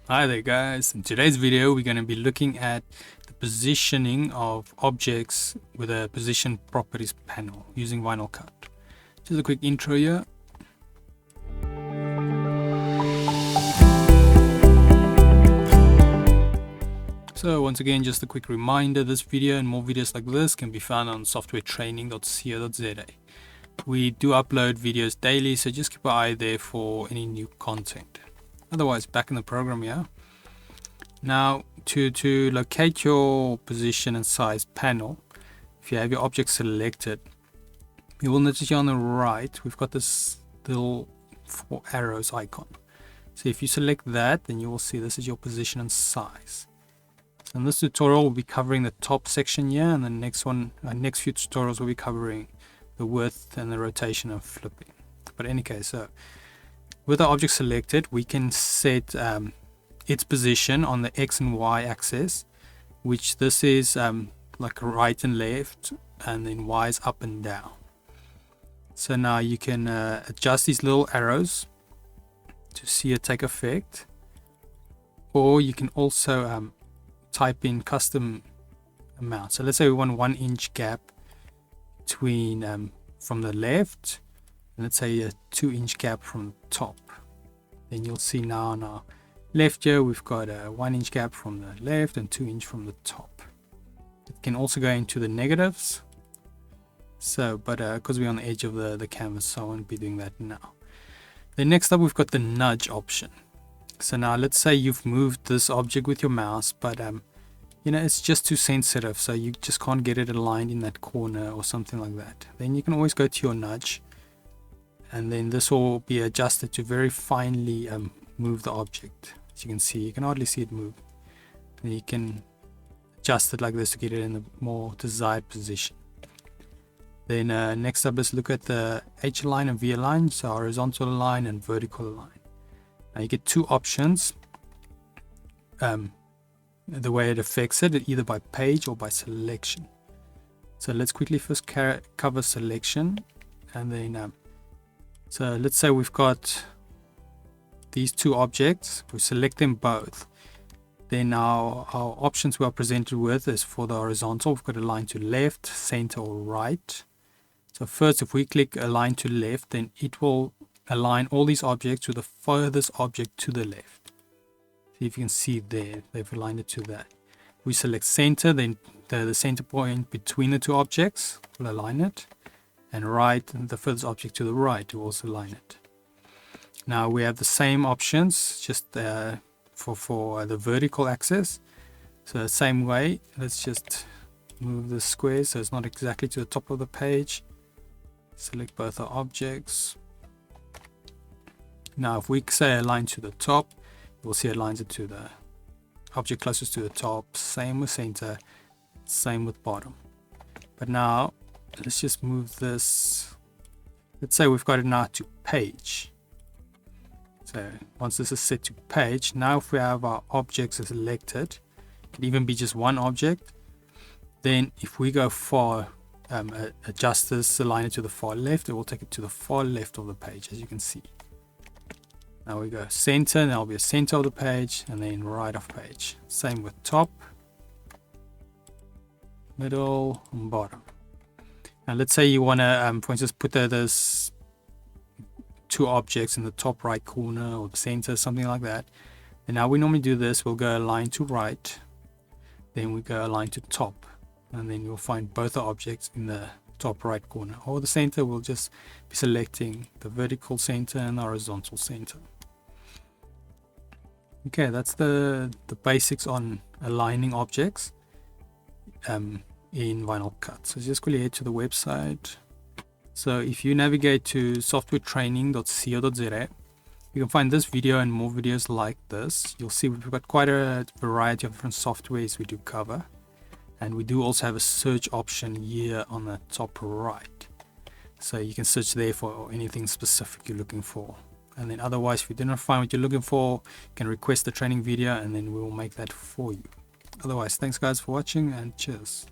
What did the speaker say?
Hi there guys, in today's video we're going to be looking at the positioning of objects with a position properties panel using VinylCut. Just a quick intro here. So once again, just a quick reminder, this video and more videos like this can be found on softwaretraining.co.za. We do upload videos daily, so just keep an eye there for any new content. Otherwise, back in the program here. Now, to locate your position and size panel, if you have your object selected, you will notice here on the right, we've got this little 4 arrows icon. So if you select that, then you will see this is your position and size. So in this tutorial, we'll be covering the top section here, and the next few tutorials will be covering the width and the rotation and flipping. But in any case, so with the object selected, we can set its position on the X and Y axis, which this is like right and left, and then Y is up and down. So now you can adjust these little arrows to see it take effect, or you can also type in custom amount. So let's say we want 1 inch gap between from the left, and let's say a 2 inch gap from the top. Then you'll see now on our left here we've got a 1 inch gap from the left and 2 inch from the top. It can also go into the negatives, so but because we're on the edge of the canvas, so I won't be doing that now. Then next up we've got the nudge option. So now let's say you've moved this object with your mouse, but you know, it's just too sensitive, so you just can't get it aligned in that corner or something like that. Then you can always go to your nudge, and then this will be adjusted to very finely move the object. As you can see, you can hardly see it move. And you can adjust it like this to get it in a more desired position. Then next up, let's look at the H line and V line, so horizontal line and vertical line. Now you get 2 options. The way it affects it, either by page or by selection. So let's quickly first cover selection, and then so let's say we've got these 2 objects, we select them both. Then our options we are presented with is for the horizontal, we've got align to left, center or right. So first, if we click align to left, then it will align all these objects to the furthest object to the left. See if you can see there, they've aligned it to that. We select center, then the center point between the 2 objects will align it, and right, the furthest object to the right will also align it. Now we have the same options just for the vertical axis. So the same way, let's just move the square so it's not exactly to the top of the page. Select both our objects. Now if we say align to the top, we'll see it aligns it to the object closest to the top. Same with center, same with bottom. But now let's just move this. Let's say we've got it now to page. So once this is set to page, now if we have our objects selected, it can even be just one object. Then if we go for adjust this, align it to the far left, it will take it to the far left of the page, as you can see. Now we go center, and that'll be a center of the page, and then right of page. Same with top, middle, and bottom. Now let's say you want to, for instance, put those 2 objects in the top right corner or the center, something like that. And now we normally do this, we'll go align to right, then we go align to top, and then you'll find both the objects in the top right corner. Or the center, we'll just be selecting the vertical center and the horizontal center. Okay, that's the basics on aligning objects in VinylCut. So just quickly head to the website. So if you navigate to softwaretraining.co.za, you can find this video and more videos like this. You'll see we've got quite a variety of different softwares we do cover. And we do also have a search option here on the top right. So you can search there for anything specific you're looking for. And then otherwise, if you do not find what you're looking for, you can request the training video and then we will make that for you. Otherwise, thanks guys for watching, and cheers.